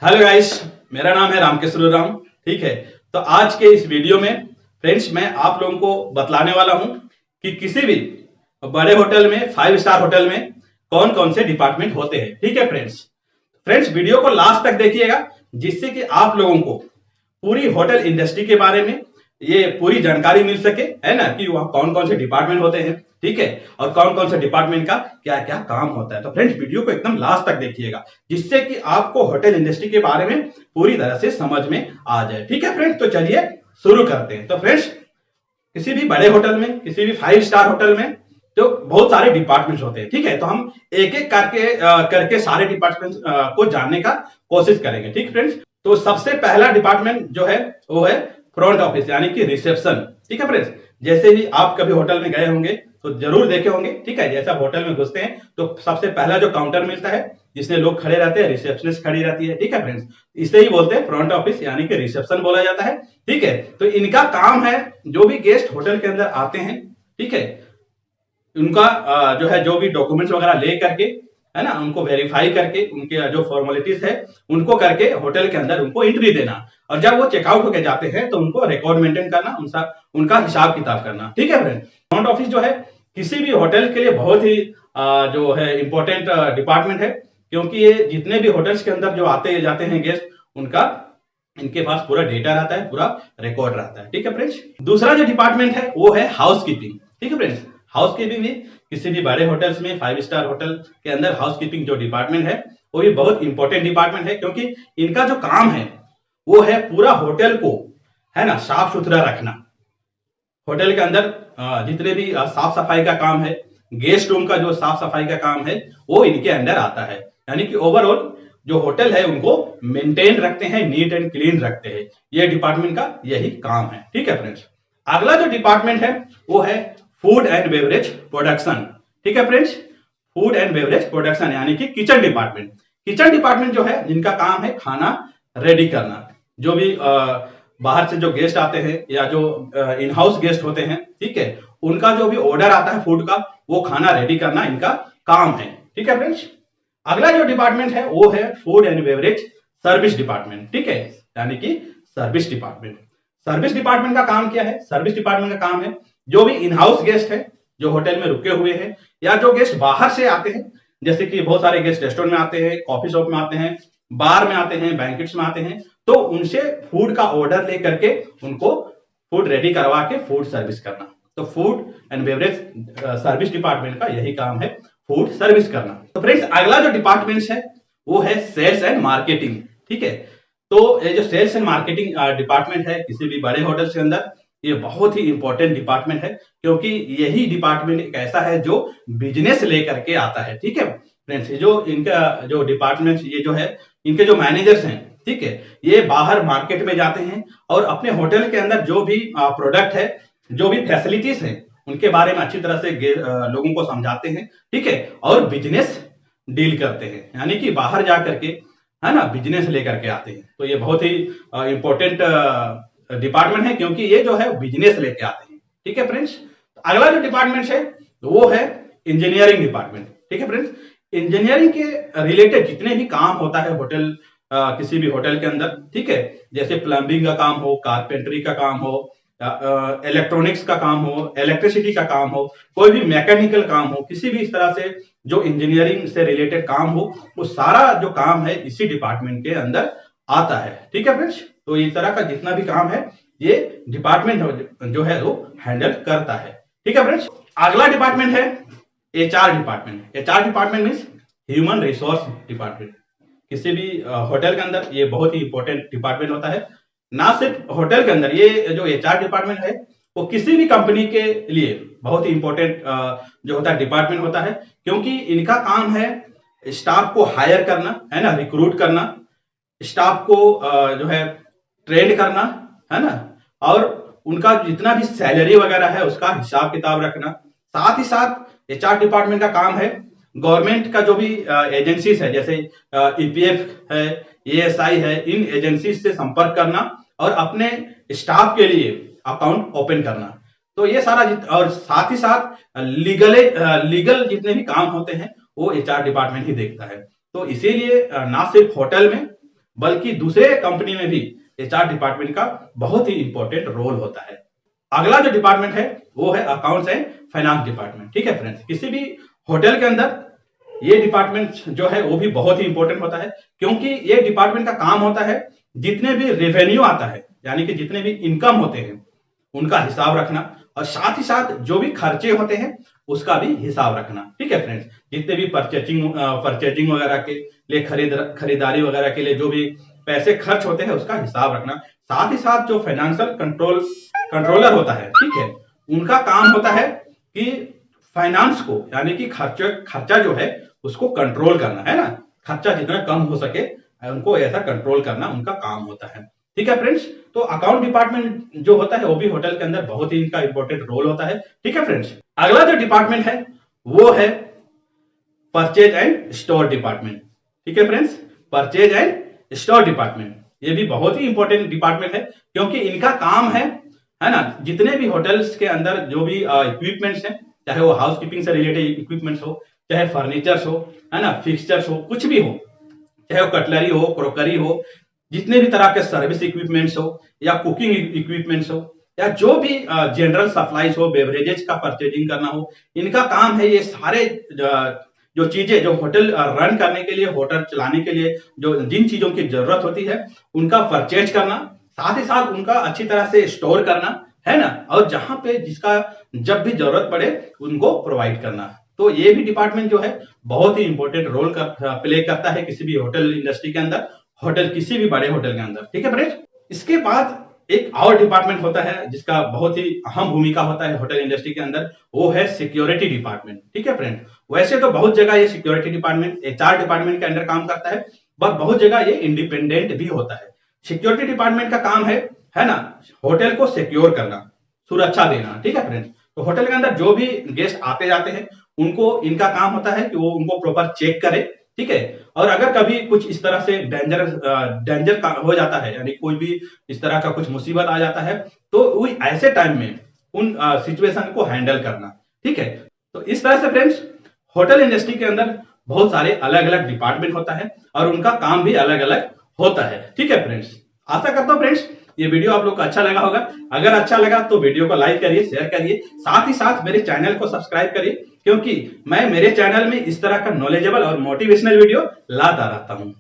Hello guys, मेरा नाम है रामकृष्ण राम। ठीक है, तो आज के इस वीडियो में फ्रेंड्स मैं आप लोगों को बतलाने वाला हूं कि किसी भी बड़े होटल में, 5 स्टार होटल में कौन कौन से डिपार्टमेंट होते हैं। ठीक है फ्रेंड्स वीडियो को लास्ट तक देखिएगा, जिससे कि आप लोगों को पूरी होटल इंडस्ट्री के बारे में ये पूरी जानकारी मिल सके, है ना, कि वह कौन कौन से डिपार्टमेंट होते हैं। ठीक है, और कौन कौन से डिपार्टमेंट का क्या क्या काम होता है। तो फ्रेंड्स वीडियो को एकदम लास्ट तक देखिएगा, जिससे कि आपको होटल इंडस्ट्री के बारे में पूरी तरह से समझ में आ जाए। ठीक है फ्रेंड्स, तो चलिए शुरू करते हैं। तो फ्रेंड्स, किसी भी बड़े होटल में, किसी भी 5 स्टार होटल में तो बहुत सारे डिपार्टमेंट्स होते हैं। ठीक है, तो हम एक एक करके सारे डिपार्टमेंट्स को जानने का कोशिश करेंगे। ठीक फ्रेंड्स, तो सबसे पहला डिपार्टमेंट जो है वो है फ्रंट ऑफिस, यानी कि रिसेप्शन। ठीक है फ्रेंड्स, जैसे ही आप कभी होटल में गए होंगे तो जरूर देखे होंगे। ठीक है, जैसे आप होटल में घुसते हैं तो सबसे पहला जो काउंटर मिलता है, जिसमें लोग खड़े रहते हैं, रिसेप्शनिस्ट खड़ी रहती है। ठीक है फ्रेंड्स, इसे ही बोलते हैं फ्रंट ऑफिस, यानी कि रिसेप्शन बोला जाता है। ठीक है, तो इनका काम है जो भी गेस्ट होटल के अंदर आते हैं, ठीक है, उनका जो है जो भी डॉक्यूमेंट्स वगैरह ले करके, है ना, उनको वेरीफाई करके, उनके जो फॉर्मेलिटीज है उनको करके होटल के अंदर उनको एंट्री देना, और जब वो चेकआउट होके जाते हैं तो उनको रिकॉर्ड मेंटेन करना, उनका हिसाब किताब करना। ठीक है फ्रेंड, फ्रंट ऑफिस जो है किसी भी होटल के लिए बहुत ही जो है इंपॉर्टेंट डिपार्टमेंट है, क्योंकि ये जितने भी होटल्स के अंदर जो आते जाते हैं गेस्ट, उनका इनके पास पूरा डेटा रहता है, पूरा रिकॉर्ड रहता है। ठीक है फ्रेंड्स, दूसरा जो डिपार्टमेंट है वो है हाउस कीपिंग। ठीक है फ्रेंड्स, हाउस कीपिंग भी किसी भी बड़े होटल्स में, 5 स्टार होटल के अंदर हाउस कीपिंग जो डिपार्टमेंट है वो भी बहुत इंपॉर्टेंट डिपार्टमेंट है, क्योंकि इनका जो काम है वो है पूरा होटल को, है ना, साफ सुथरा रखना। होटल के अंदर जितने भी साफ सफाई का काम है, गेस्ट रूम का जो साफ सफाई का काम है, वो इनके अंदर आता है। यानी कि ओवरऑल जो होटल है उनको मेंटेन रखते हैं, नीट एंड क्लीन रखते हैं। ये डिपार्टमेंट का यही काम है। ठीक है फ्रेंड्स, अगला जो डिपार्टमेंट है वो है फूड एंड बेवरेज प्रोडक्शन। ठीक है friends, food and beverage production यानी कि किचन डिपार्टमेंट। किचन डिपार्टमेंट जो है, जिनका काम है खाना रेडी करना। जो भी बाहर से जो गेस्ट आते हैं या जो इन हाउस गेस्ट होते हैं, ठीक है, उनका जो भी ऑर्डर आता है फूड का, वो खाना रेडी करना इनका काम है। ठीक है फ्रेंड्स, अगला जो डिपार्टमेंट है वो है food and beverage service department. ठीक है, यानी कि सर्विस डिपार्टमेंट। सर्विस डिपार्टमेंट का काम क्या है? सर्विस डिपार्टमेंट का काम है जो भी इन हाउस गेस्ट है, जो होटल में रुके हुए हैं, या जो गेस्ट बाहर से आते हैं, जैसे कि बहुत सारे गेस्ट रेस्टोरेंट में आते हैं, कॉफी शॉप में आते हैं, बार में आते हैं, बैंकेट्स में आते हैं, तो उनसे फूड का ऑर्डर लेकर के उनको फूड रेडी करवा के फूड सर्विस करना। तो food and beverage service department का यही काम है, फूड सर्विस करना। तो फ्रेंड्स, अगला जो डिपार्टमेंट है वो है सेल्स एंड मार्केटिंग। ठीक है, तो ये जो सेल्स एंड मार्केटिंग डिपार्टमेंट है किसी भी बड़े होटल के अंदर, ये बहुत ही इंपॉर्टेंट डिपार्टमेंट है, क्योंकि यही डिपार्टमेंट एक ऐसा है जो बिजनेस लेकर के आता है। ठीक है फ्रेंड्स, ये जो इनका जो डिपार्टमेंट, ये जो है इनके जो मैनेजर्स हैं, ठीक है, ये बाहर मार्केट में जाते हैं और अपने होटल के अंदर जो भी प्रोडक्ट है, जो भी फैसिलिटीज है, उनके बारे में अच्छी तरह से लोगों को समझाते हैं। ठीक है, और बिजनेस डील करते हैं, यानी कि बाहर जा करके, है ना, बिजनेस लेकर के आते हैं। तो ये बहुत ही इंपॉर्टेंट डिपार्टमेंट है, क्योंकि ये जो है बिजनेस लेके आते हैं। ठीक है फ्रेंड्स, अगला जो डिपार्टमेंट है वो है इंजीनियरिंग डिपार्टमेंट। ठीक है फ्रेंड्स, इंजीनियरिंग के रिलेटेड जितने भी काम होता है होटल, किसी भी होटल के अंदर, ठीक है, जैसे प्लम्बिंग का काम हो, कारपेंटरी का काम हो, इलेक्ट्रॉनिक्स का काम हो, इलेक्ट्रिसिटी का काम हो, कोई भी मैकेनिकल काम हो, किसी भी इस तरह से जो इंजीनियरिंग से रिलेटेड काम हो, वो सारा जो काम है इसी डिपार्टमेंट के अंदर आता है। ठीक है फ्रेंड्स, तो इस तरह का जितना भी काम है ये डिपार्टमेंट जो है वो हैंडल करता है। ठीक है फ्रेंड्स, अगला डिपार्टमेंट है HR department. HR department means human resource department. किसी भी होटल के अंदर ये बहुत ही इंपॉर्टेंट डिपार्टमेंट होता है। ना सिर्फ होटल के अंदर, ये जो एचआर डिपार्टमेंट है वो किसी भी कंपनी के लिए बहुत ही इंपॉर्टेंट जो होता है डिपार्टमेंट होता है, क्योंकि इनका काम है स्टाफ को हायर करना, है ना, रिक्रूट करना, स्टाफ को जो है ट्रेंड करना, है ना, और उनका जितना भी सैलरी वगैरह है उसका हिसाब किताब रखना। साथ ही साथ एचआर डिपार्टमेंट का काम है गवर्नमेंट का जो भी एजेंसीज है, जैसे ईपीएफ है, एएसआई है, इन एजेंसीज से संपर्क करना और अपने स्टाफ के लिए अकाउंट ओपन करना। तो ये सारा और साथ ही साथ लीगल जितने भी काम होते हैं वो एचआर डिपार्टमेंट ही देखता है। तो इसीलिए ना सिर्फ होटल में, बल्कि दूसरे कंपनी में भी एचआर डिपार्टमेंट का बहुत ही इंपॉर्टेंट रोल होता है। अगला जो डिपार्टमेंट है वो है अकाउंट्स एंड फाइनेंस डिपार्टमेंट। ठीक है फ्रेंड्स, किसी भी होटल के अंदर ये डिपार्टमेंट जो है वो भी बहुत ही इंपॉर्टेंट होता है, क्योंकि ये डिपार्टमेंट का काम होता है जितने भी रेवेन्यू आता है, यानी कि जितने भी इनकम होते हैं उनका हिसाब रखना, और साथ ही साथ जो भी खर्चे होते हैं उसका भी हिसाब रखना। ठीक है फ्रेंड्स, जितने भी परचेजिंग वगैरह के लिए, खरीदारी वगैरह के लिए जो भी पैसे खर्च होते हैं उसका हिसाब रखना। साथ ही साथ जो फाइनेंशियल कंट्रोलर होता है, ठीक है, उनका काम होता है कि फाइनेंस को, यानी कि खर्चा जो है उसको कंट्रोल करना, है ना, खर्चा जितना कम हो सके उनको ऐसा कंट्रोल करना उनका काम होता है। ठीक है फ्रेंड्स, तो अकाउंट डिपार्टमेंट जो होता है वो भी होटल के अंदर बहुत ही इनका इंपॉर्टेंट रोल होता है। ठीक है फ्रेंड्स, अगला जो डिपार्टमेंट है वो है परचेज एंड स्टोर डिपार्टमेंट। ठीक है friends, purchase and store department ये भी बहुत ही इंपॉर्टेंट डिपार्टमेंट है, क्योंकि इनका काम है ना, जितने भी होटल्स के अंदर जो भी इक्विपमेंट्स हैं, चाहे वो हाउस कीपिंग से रिलेटेड इक्विपमेंट्स हो, चाहे फर्नीचर्स हो, है ना, फिक्सचर्स हो, कुछ भी हो, चाहे वो कटलरी हो, क्रोकरी हो, जितने भी तरह के सर्विस इक्विपमेंट्स हो या कुकिंग इक्विपमेंट्स हो या जो भी जनरल सप्लाईज हो, बेवरेजेस का परचेजिंग करना हो, इनका काम है ये सारे जो चीजें जो होटल रन करने के लिए, होटल चलाने के लिए जो जिन चीजों की जरूरत होती है उनका परचेज करना, साथ ही साथ उनका अच्छी तरह से स्टोर करना, है ना, और जहां पे जिसका जब भी जरूरत पड़े उनको प्रोवाइड करना। तो ये भी डिपार्टमेंट जो है बहुत ही इंपॉर्टेंट रोल प्ले करता है किसी भी होटल इंडस्ट्री के अंदर, होटल किसी भी बड़े होटल के अंदर। ठीक है फ्रेंड्स, इसके बाद एक और डिपार्टमेंट होता है जिसका बहुत ही अहम भूमिका होता है होटल इंडस्ट्री के अंदर, वो है सिक्योरिटी डिपार्टमेंट। ठीक है फ्रेंड, वैसे तो बहुत जगह ये सिक्योरिटी डिपार्टमेंट एचआर डिपार्टमेंट के अंडर काम करता है, बट बहुत जगह ये इंडिपेंडेंट भी होता है। सिक्योरिटी डिपार्टमेंट का काम है ना, होटल को सिक्योर करना, सुरक्षा देना। ठीक है फ्रेंड्स, तो होटल के अंदर जो भी गेस्ट आते जाते हैं उनको, इनका काम होता है कि वो उनको प्रॉपर चेक करे। ठीक है, और अगर कभी कुछ इस तरह से डेंजर हो जाता है, यानी कोई भी इस तरह का कुछ मुसीबत आ जाता है, तो ऐसे टाइम में उन सिचुएशन को हैंडल करना। ठीक है, तो इस तरह से फ्रेंड्स होटल इंडस्ट्री के अंदर बहुत सारे अलग अलग डिपार्टमेंट होता है और उनका काम भी अलग अलग होता है। ठीक है फ्रेंड्स, आशा करता हूं फ्रेंड्स ये वीडियो आप लोग को अच्छा लगा होगा। अगर अच्छा लगा तो वीडियो को लाइक करिए, शेयर करिए, साथ ही साथ मेरे चैनल को सब्सक्राइब करिए, क्योंकि मैं मेरे चैनल में इस तरह का नॉलेजेबल और मोटिवेशनल वीडियो लाता रहता हूं।